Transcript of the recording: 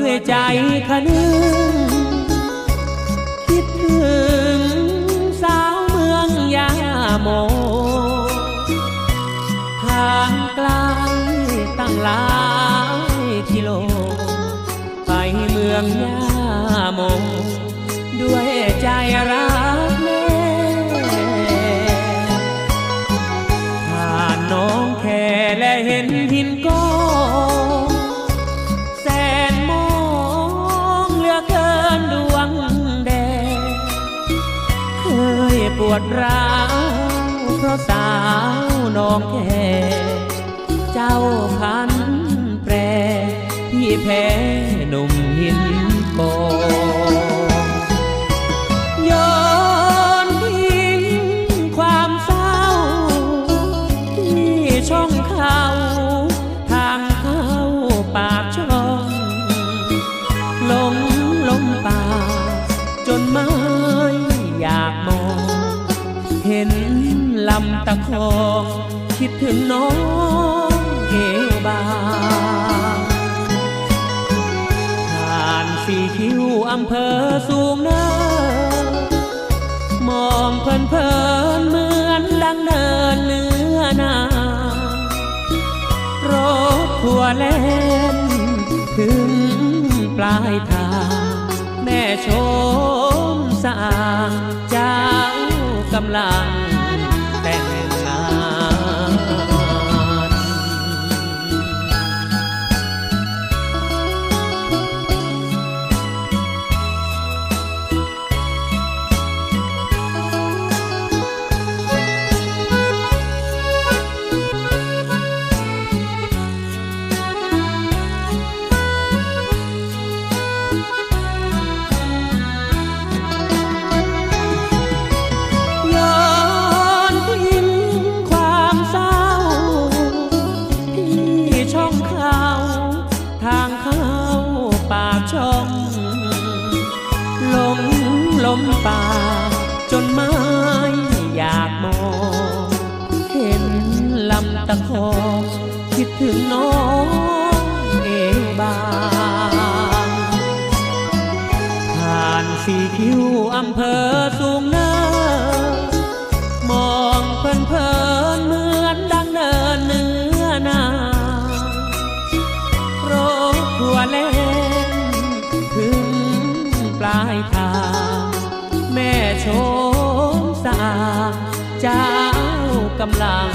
ด้วยใจคะนึงคิดถึงสาวเมืองยาโมทางไกลตั้งหลายกิโลไปเมืองยาโมด้วยใจรักแม่ผ่านน้องแค่และเห็นหินก้อนแสนมองเหลือเกินดวงแดงเคยปวดร้าวเพราะสาวน้องแค่เจ้าพันแปรพี่แพ้หนุ่มหินโปย้อนทิ้งความเศร้าที่ช่องเขาทางเข้าปากช่องหลงลมป่าจนไม่อยากมองเห็นลำตะคองคิดถึงน้องเอวบางผ่านสี่คิ้วอำเภอสูงเนินมองเพลินเหมือนดังเนินเนื้อนา รถทัวร์เล่นถึงปลายทางแม่ชมสางเจ้ากำลังแต่งงานลมป่าจนไม่อยากมองเห็นลำตะคองคิดถึงน้องเอวบางผ่านสี่คิ้วอำเภอสูงเนินมองเพลินเหมือนดังเนินเนื้อนาโรถทัวร์เล่นถึงปลายทางแม่ชมสางเจ้ากำลัง